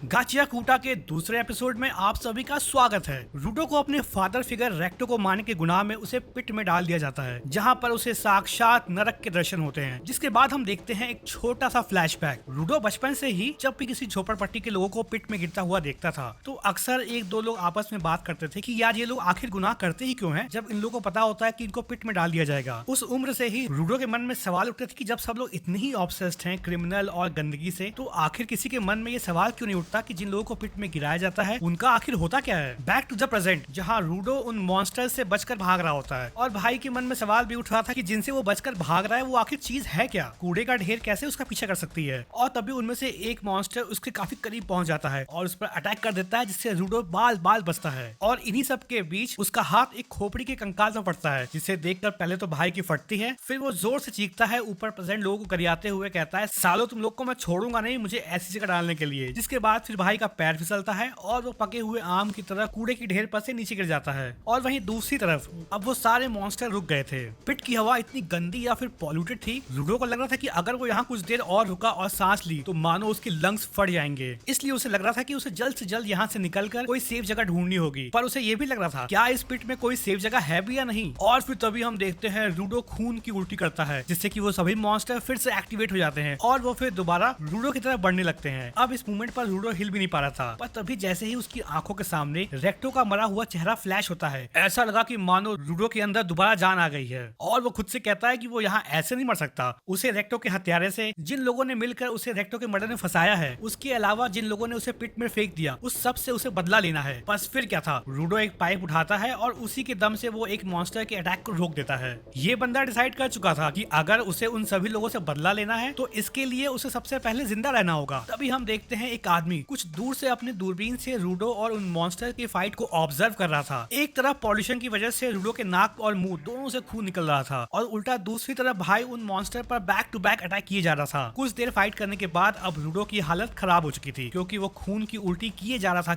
गाचिया कूटा के दूसरे एपिसोड में आप सभी का स्वागत है। रूडो को अपने फादर फिगर रेक्टो को मारने के गुनाह में उसे पिट में डाल दिया जाता है, जहां पर उसे साक्षात नरक के दर्शन होते हैं। जिसके बाद हम देखते हैं एक छोटा सा फ्लैशबैक। रूडो बचपन से ही जब भी किसी झोपड़पट्टी के लोगों को पिट में गिरता हुआ देखता था तो अक्सर एक दो लोग आपस में बात करते थे कि यार ये लोग आखिर गुनाह करते ही क्यों हैं, जब इन लोगों को पता होता है कि इनको पिट में डाल दिया जाएगा। उस उम्र से ही रूडो के मन में सवाल उठते थे कि जब सब लोग इतने ही ऑब्सेस्ड हैं क्रिमिनल और गंदगी से, तो आखिर किसी के मन में ये सवाल क्यों नहीं उठता कि जिन लोगों को पिट में गिराया जाता है उनका आखिर होता क्या है। बैक टू द प्रेजेंट, जहाँ रूडो उन मॉन्स्टर से बचकर भाग रहा होता है और भाई के मन में सवाल भी उठ रहा था कि जिनसे वो बचकर भाग रहा है वो आखिर चीज है क्या, कूड़े का ढेर कैसे उसका पीछा कर सकती है। और तभी उनमें से एक मॉन्स्टर उसके काफी करीब पहुंच जाता है और उस पर अटैक कर देता है, जिससे रूडो बाल बाल बचता है। और इन्हीं सब के बीच उसका हाथ एक खोपड़ी के कंकाल में पड़ता है, जिसे देखकर पहले तो भाई की फटती है, फिर वो जोर से चीखता है, ऊपर प्रेजेंट लोगों को गरियाते हुए कहता है सालो तुम लोग को मैं छोड़ूंगा नहीं मुझे ऐसी जगह डालने के लिए। जिसके बाद फिर भाई का पैर फिसलता है और वो पके हुए आम की तरह कूड़े की ढेर पर से नीचे गिर जाता है। और वहीं दूसरी तरफ अब वो सारे मॉन्स्टर रुक गए थे। पिट की हवा इतनी गंदी या फिर पॉल्यूटेड थी, रूडो को लग रहा था कि अगर वो यहाँ कुछ देर और रुका और सांस ली तो मानो उसके लंग्स फट जाएंगे। इसलिए उसे लग रहा था कि उसे जल्द से जल्द यहाँ से निकलकर कोई सेफ जगह ढूंढनी होगी। पर उसे ये भी लग रहा था क्या इस पिट में कोई सेफ जगह है भी या नहीं। और फिर तभी हम देखते हैं रूडो खून की उल्टी करता है, जिससे कि वो सभी मॉन्स्टर फिर से एक्टिवेट हो जाते हैं और वो फिर दोबारा रूडो की तरफ बढ़ने लगते हैं। अब इस मूवमेंट पर रूडो हिल भी नहीं पा रहा था, पर तभी जैसे ही उसकी आंखों के सामने रेक्टो का मरा हुआ चेहरा फ्लैश होता है, ऐसा लगा कि मानो रूडो के अंदर दोबारा जान आ गई है। और वो खुद से कहता है कि वो यहाँ ऐसे नहीं मर सकता। उसे रेक्टो के हत्यारे से जिन लोगों ने मिलकर उसे रेक्टो के मर्डर में फंसाया है, उसके अलावा जिन लोगों ने उसे पिट में फेंक दिया, उस सब से उसे बदला लेना है। बस फिर क्या था, रूडो एक पाइप उठाता है और उसी के दम से वो एक मॉन्स्टर के अटैक को रोक देता है। ये बंदा डिसाइड कर चुका था कि अगर उसे उन सभी लोगों से बदला लेना है तो इसके लिए उसे सबसे पहले जिंदा रहना होगा। तभी हम देखते हैं एक आदमी कुछ दूर से अपने दूरबीन से रूडो और उन मॉन्स्टर की फाइट को ऑब्जर्व कर रहा था। एक तरफ पॉल्यूशन की वजह से रूडो के नाक और मुंह दोनों से खून निकल रहा था और उल्टा दूसरी तरफ भाई उन मॉन्स्टर पर बैक टू बैक अटैक किए जा रहा था। कुछ देर फाइट करने के बाद अब रूडो की हालत खराब हो चुकी थी, क्योंकि वो खून की उल्टी किए जा रहा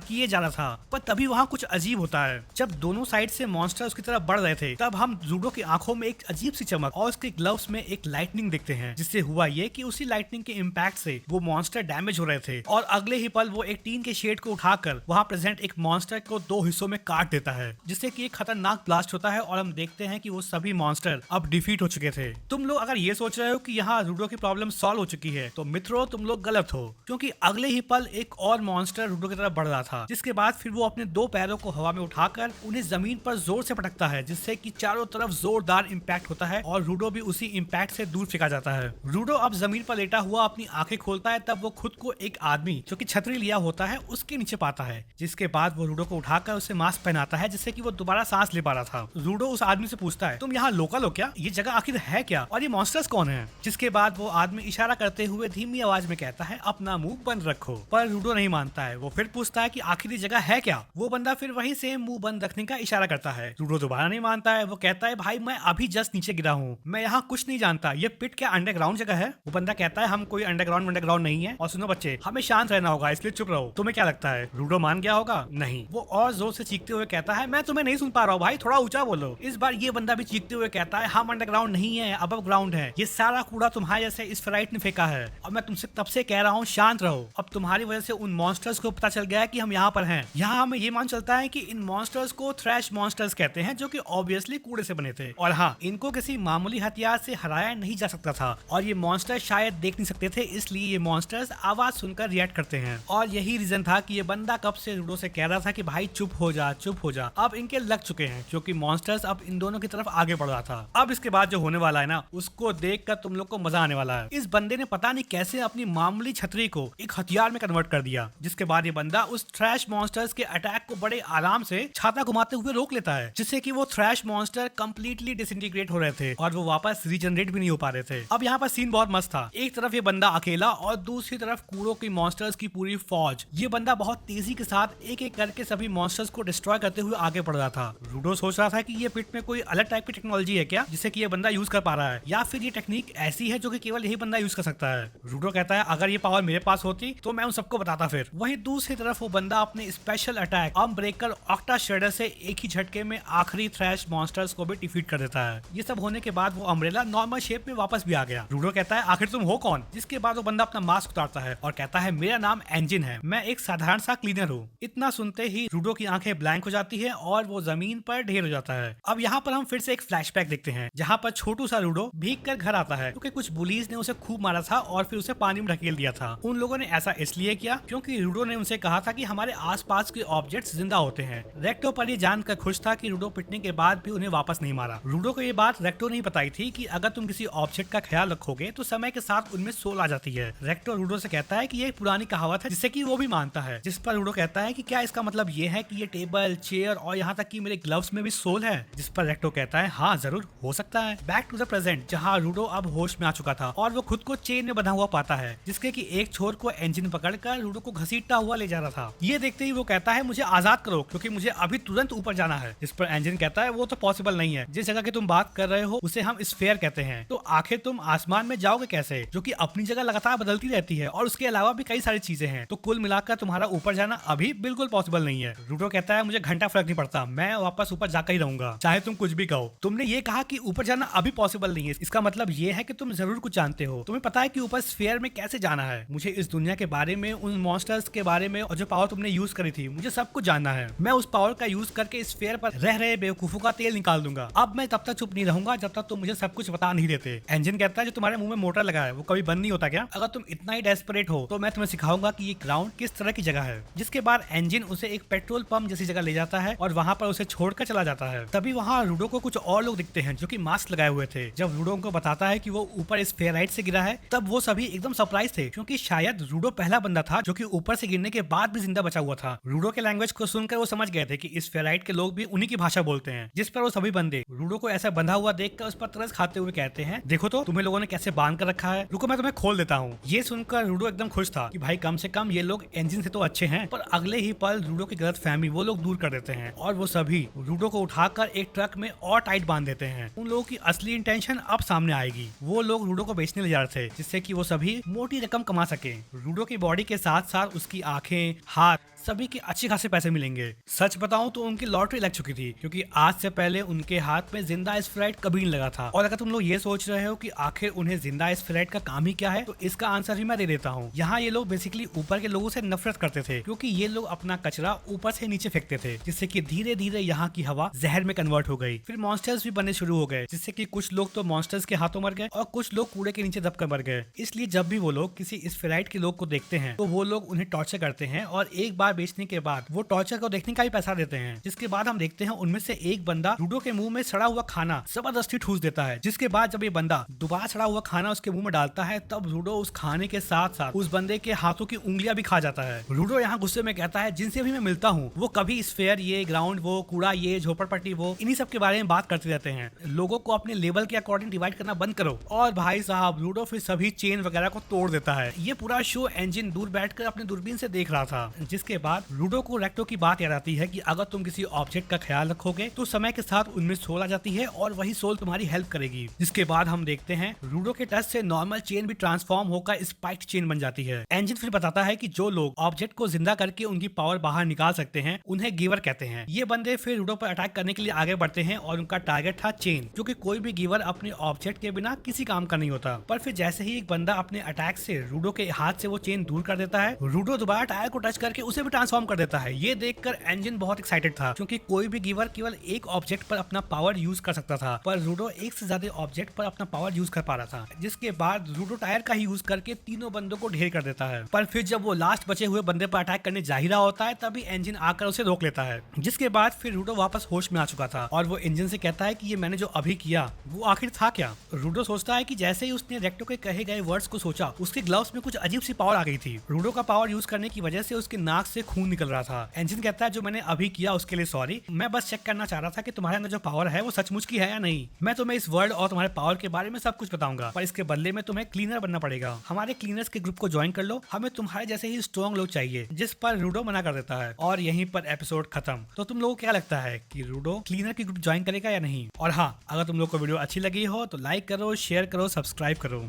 था। पर तभी वहाँ कुछ अजीब होता है। जब दोनों साइड से मॉन्स्टर उसकी तरफ बढ़ रहे थे, तब हम रूडो की आंखों में एक अजीब सी चमक और उसके ग्लव्स में एक लाइटनिंग देखते हैं, जिससे हुआ ये कि उसी लाइटनिंग के इम्पैक्ट से वो मॉन्स्टर डैमेज हो रहे थे और अगले ही पल वो एक टीन के शेड को उठाकर वहाँ प्रेजेंट एक मॉन्स्टर को दो हिस्सों में काट देता है, जिससे कि एक खतरनाक ब्लास्ट होता है और हम देखते हैं कि वो सभी मॉन्स्टर अब डिफीट हो चुके थे। तुम लोग अगर ये सोच रहे हो कि यहाँ रूडो की प्रॉब्लम सॉल्व हो चुकी है तो मित्रों तुम लोग गलत हो, क्योंकि अगले ही पल एक और मॉन्स्टर रूडो की तरफ बढ़ रहा था। जिसके बाद फिर वो अपने दो पैरों को हवा में उठाकर उन्हें जमीन पर जोर से पटकता है, जिससे कि चारों तरफ जोरदार इम्पैक्ट होता है और रूडो भी उसी इम्पैक्ट से दूर फेंका जाता है। रूडो अब जमीन पर लेटा हुआ अपनी आंखें खोलता है, तब वो खुद को एक आदमी जो कि छतरी लिया होता है उसके नीचे पाता है। जिसके बाद वो रूडो को उठाकर उसे मास्क पहनाता है, जिससे कि वो दोबारा सांस ले पा रहा था। रूडो उस आदमी से पूछता है तुम यहाँ लोकल हो क्या, ये जगह आखिर है क्या और ये मॉन्स्टर्स कौन है। जिसके बाद वो आदमी इशारा करते हुए धीमी आवाज में कहता है अपना मुंह बंद रखो। पर रूडो नहीं मानता है। वो फिर पूछता है कि आखिर ये जगह है क्या। वो बंदा फिर वहीं से मुंह बंद रखने का इशारा करता है। रूडो दोबारा नहीं मानता है। वो कहता है भाई मैं अभी जस्ट नीचे गिरा हूँ, मैं यहाँ कुछ नहीं जानता, ये पिट क्या अंडरग्राउंड जगह है। वो बंदा कहता है हम कोई अंडरग्राउंड नहीं है, और सुनो बच्चे हमें शांत रहना होगा इसलिए चुप रहो। तुम्हें क्या लगता है रूडो मान गया होगा? नहीं। वो और जोर से चीखते हुए कहता है मैं तुम्हें नहीं सुन पा रहा हूँ भाई, थोड़ा ऊंचा बोलो। इस बार ये बंदा भी चीखते हुए कहता है हम अंडरग्राउंड नहीं है, अबव ग्राउंड है। ये सारा कूड़ा तुम्हारे जैसे इस फ्राइट ने फेंका है और मैं तुमसे तब से कह रहा हूँ शांत रहो। अब तुम्हारी वजह से उन मॉन्स्टर्स को पता चल गया है कि हम यहाँ पर हैं। यहाँ हमें ये मान चलता है कि इन मॉन्स्टर्स को थ्रैश मॉन्स्टर्स कहते हैं, जो कि ऑब्वियसली कूड़े से बने थे। और हाँ, इनको किसी मामूली हथियार से हराया नहीं जा सकता था और ये मॉन्स्टर शायद देख नहीं सकते थे, इसलिए ये मॉन्स्टर्स आवाज सुनकर रिएक्ट करते हैं। और यही रीजन था कि ये बंदा कब से रूडो से कह रहा था कि भाई चुप हो जा चुप हो जा। अब इनके लग चुके हैं, क्योंकि मॉन्स्टर्स अब इन दोनों की तरफ आगे बढ़ रहा था। अब इसके बाद जो होने वाला है ना, उसको देखकर तुम लोग को मजा आने वाला है। इस बंदे ने पता नहीं कैसे अपनी मामूली छतरी को एक हथियार में कन्वर्ट कर दिया, जिसके बाद ये बंदा उस थ्रैश मॉन्स्टर्स के अटैक को बड़े आराम से छाता घुमाते हुए रोक लेता है, जिससे कि वो थ्रैश मॉन्स्टर कंप्लीटली डिसइंटीग्रेट हो रहे थे और वो वापस रीजनरेट भी नहीं हो पा रहे थे। अब यहाँ पर सीन बहुत मस्त था। एक तरफ ये बंदा अकेला और दूसरी तरफ कूड़ों की मॉन्स्टर्स की पूरी फौज। ये बंदा बहुत तेजी के साथ एक एक करके सभी मॉन्स्टर्स को डिस्ट्रॉय करते हुए आगे बढ़ रहा था। रूडो सोच रहा था कि ये पिट में कोई अलग टाइप की टेक्नोलॉजी है क्या, जिसे कि ये बंदा यूज कर पा रहा है, या फिर ये टेक्निक ऐसी है जो कि केवल यही बंदा यूज कर सकता है। रूडो कहता है अगर ये पावर मेरे पास होती तो मैं उन सबको बताता। फिर वहीं दूसरी तरफ वो बंदा अपने स्पेशल अटैक अम्ब्रेकर ऑक्टा श्रेडर से एक ही झटके में आखिरी थ्रैश मॉन्स्टर्स को भी डिफीट कर देता है। ये सब होने के बाद वो अम्ब्रेला नॉर्मल शेप में वापस भी आ गया। रूडो कहता है आखिर तुम हो कौन। जिसके बाद वो बंदा अपना मास्क उतारता है और कहता है मेरा नाम इंजन है, मैं एक साधारण सा क्लीनर हूँ। इतना सुनते ही रूडो की आंखें ब्लैंक हो जाती है और वो जमीन पर ढेर हो जाता है। अब यहाँ पर हम फिर से एक फ्लैशबैक देखते हैं जहाँ पर छोटू सा रूडो भीग कर घर आता है क्योंकि कुछ बुलीज ने उसे खूब मारा था और फिर उसे पानी में ढकेल दिया था। उन लोगों ने ऐसा इसलिए किया क्योंकि रूडो ने उनसे कहा था कि हमारे आसपास के ऑब्जेक्ट्स जिंदा होते हैं। रेक्टो पर ये जानकर खुश था कि रूडो पिटने के बाद भी उन्हें वापस नहीं मारा। रूडो को ये बात रेक्टो नहीं बताई थी कि अगर तुम किसी ऑब्जेक्ट का ख्याल रखोगे तो समय के साथ उनमें सोल आ जाती है। रेक्टो रूडो से कहता है कि ये पुरानी कहावत है जिससे कि वो भी मानता है, जिस पर रूडो कहता है कि क्या इसका मतलब ये है कि ये टेबल, चेयर और यहाँ तक कि मेरे ग्लव्स में भी सोल है, जिस पर रेक्टो कहता है हाँ जरूर हो सकता है। बैक टू द प्रेजेंट जहाँ रूडो अब होश में आ चुका था और वो खुद को चेन में बंधा हुआ पाता है जिसके कि एक छोर को इंजन पकड़कर रूडो को घसीटता हुआ ले जा रहा था। ये देखते ही वो कहता है मुझे आजाद करो क्योंकि मुझे अभी तुरंत ऊपर जाना है, जिस पर इंजन कहता है वो तो पॉसिबल नहीं है, जिस जगह की तुम बात कर रहे हो उसे हम स्फीयर कहते हैं, तो आखिर तुम आसमान में जाओगे कैसे, जो कि अपनी जगह लगातार बदलती रहती है और उसके अलावा भी कई सारी चीजें हैं, तो कुल मिलाकर तुम्हारा ऊपर जाना अभी बिल्कुल पॉसिबल नहीं है। रूडो कहता है मुझे घंटा फर्क नहीं पड़ता, मैं वापस ऊपर जाकर ही रहूंगा चाहे तुम कुछ भी कहो। तुमने ये कहा कि ऊपर जाना अभी पॉसिबल नहीं है, इसका मतलब ये है कि तुम जरूर कुछ जानते हो, तुम्हें पता है कि ऊपर स्फीयर में कैसे जाना है। मुझे इस दुनिया के बारे में, उन मॉन्स्टर्स के बारे में और जो पावर तुमने यूज करी थी, मुझे सब कुछ जानना है। मैं उस पावर का यूज करके स्फीयर पर रह रहे बेवकूफों का तेल निकाल दूंगा। अब मैं तब तक चुप नहीं रहूंगा जब तक तुम मुझे सब कुछ बता नहीं देते। इंजन कहता है जो तुम्हारे मुंह में मोटर लगा है वो कभी बंद नहीं होता क्या? अगर तुम इतना ही डेस्परेट हो तो मैं तुम्हें सिखाऊंगा कि ये ग्राउंड किस तरह की जगह है। जिसके बाद इंजन उसे एक पेट्रोल पंप जैसी जगह ले जाता है और वहाँ पर उसे छोड़कर चला जाता है। तभी वहाँ रूडो को कुछ और लोग दिखते हैं जो कि मास्क लगाए हुए थे। जब रूडो को बताता है कि वो ऊपर इस स्फीयराइट से गिरा है तब वो सभी एकदम सरप्राइज थे क्योंकि शायद रूडो पहला बंदा था जो कि ऊपर से गिरने के बाद भी जिंदा बचा हुआ था। रूडो के लैंग्वेज को सुनकर वो समझ गए थे कि इस स्फीयराइट के लोग भी उन्हीं की भाषा बोलते हैं, जिस पर वो सभी बंदे रूडो को ऐसा बंधा हुआ देखकर उस पर तरस खाते हुए कहते हैं देखो तो तुम्हें लोगों ने कैसे बांध कर रखा है, रुको मैं तुम्हें खोल देता हूँ। ये सुनकर रूडो एकदम खुश था कि भाई कम से कम ये लोग इंजन से तो अच्छे हैं, पर अगले ही पल रूडो की गलत फहमी वो लोग दूर कर देते हैं और वो सभी रूडो को उठाकर एक ट्रक में और टाइट बांध देते हैं। उन लोगों की असली इंटेंशन अब सामने आएगी। वो लोग रूडो को बेचने ले जा रहे थे जिससे कि वो सभी मोटी रकम कमा सके। रूडो की बॉडी के साथ साथ उसकी आंखें, हाथ सभी के अच्छे खासे पैसे मिलेंगे। सच बताऊं तो उनकी लॉटरी लग चुकी थी क्योंकि आज से पहले उनके हाथ में जिंदा स्फीयराइट कभी नहीं लगा था। और अगर तुम लोग ये सोच रहे हो कि आखिर उन्हें जिंदा स्फीयराइट का काम ही क्या है, तो इसका आंसर भी मैं दे देता हूँ। यहाँ ये लोग बेसिकली ऊपर के लोगों से नफरत करते थे क्योंकि ये लोग अपना कचरा ऊपर से नीचे फेंकते थे, जिससे कि धीरे धीरे यहाँ की हवा जहर में कन्वर्ट हो गई। फिर मॉन्स्टर्स भी बनने शुरू हो गए, जिससे कि कुछ लोग तो मॉन्स्टर्स के हाथों मर गए और कुछ लोग कूड़े के नीचे दबकर मर गए। इसलिए जब भी वो लोग किसी स्फीयराइट के लोग को देखते हैं तो वो लोग उन्हें टॉर्चर करते हैं और एक बार बेचने के बाद वो टॉर्चर को देखने का भी पैसा देते हैं। जिसके बाद हम देखते हैं उनमें से एक बंदा रूडो के मुंह में सड़ा हुआ खाना जबरदस्ती ठूस देता है, जिसके बाद जब ये बंदा दोबारा सड़ा हुआ खाना उसके मुंह में डालता है तब रूडो उस खाने के साथ साथ उस बंदे के हाथों की उंगलियां भी खा जाता है। रूडो यहाँ गुस्से में कहता है जिनसे भी मैं मिलता हूँ वो कभी स्फीयर, ये ग्राउंड, वो कूड़ा, ये झोपड़पट्टी, वो इन्हीं सब के बारे में बात करते रहते हैं। लोगों को अपने लेवल के अकॉर्डिंग डिवाइड करना बंद करो। और भाई साहब रूडो फिर सभी चेन वगैरह को तोड़ देता है। ये पूरा शो इंजन दूर बैठकर अपने दूरबीन से देख रहा था। जिसके बाद रूडो को रेक्टो की बात याद आती है कि अगर तुम किसी ऑब्जेक्ट का ख्याल रखोगे तो समय के साथ उनमें सोल आ जाती है और वही सोल तुम्हारी हेल्प करेगी। जिसके बाद हम देखते हैं रूडो के टच से नॉर्मल चेन भी ट्रांसफॉर्म होकर स्पाइक्ड चेन बन जाती है। इंजन फिर बताता है कि जो लोग ऑब्जेक्ट को जिंदा करके उनकी पावर बाहर निकाल सकते हैं उन्हें गिवर कहते हैं। ये बंदे फिर रूडो पर अटैक करने के लिए आगे बढ़ते हैं और उनका टारगेट था चेन, जो कि कोई भी गिवर अपने ऑब्जेक्ट के बिना किसी काम का नहीं होता। पर फिर जैसे ही एक बंदा अपने अटैक से रूडो के हाथ से वो चेन दूर कर देता है, रूडो दोबारा टायर को टच करके उसे भी ट्रांसफॉर्म कर देता है। ये देखकर इंजन बहुत एक्साइटेड था क्योंकि कोई भी गिवर केवल एक ऑब्जेक्ट पर अपना पावर यूज कर सकता था, पर रूडो एक से ज्यादा ऑब्जेक्ट पर अपना पावर यूज कर पा रहा था। जिसके बाद रूडो टायर का ही यूज करके तीनों बंदों को ढेर कर देता है। पर फिर जब वो लास्ट बचे हुए बंदे पर अटैक करने जा ही रहा होता है तभी इंजन आकर उसे रोक लेता है। जिसके बाद फिर रूडो वापस होश में आ चुका था और वो इंजन से कहता है कि ये मैंने जो अभी किया वो आखिर था क्या। रूडो सोचता है कि जैसे ही उसने रेक्टो के कहे गए वर्ड्स को सोचा उसके ग्लव्स में कुछ अजीब सी पावर आ गई थी। रूडो का पावर यूज करने की वजह से उसके नाक से खून निकल रहा था। इंजन कहता है जो मैंने अभी किया उसके लिए सॉरी, मैं बस चेक करना चाह रहा था कि तुम्हारे अंदर जो पावर है वो सचमुच की है या नहीं। मैं तुम्हें इस वर्ल्ड और तुम्हारे पावर के बारे में सब कुछ बताऊंगा, पर इसके बदले में तुम्हें क्लीनर बनना पड़ेगा। हमारे क्लीनर्स के ग्रुप को ज्वाइन कर लो, हमें तुम्हारे जैसे ही स्ट्रॉन्ग लोग चाहिए। जिस पर रूडो मना कर देता है और यहीं पर एपिसोड खत्म। तो तुम लोगों को क्या लगता है कि रूडो क्लीनर की ग्रुप ज्वाइन करेगा या नहीं? और हाँ, अगर तुम लोग को वीडियो अच्छी लगी हो तो लाइक करो, शेयर करो, सब्सक्राइब करो।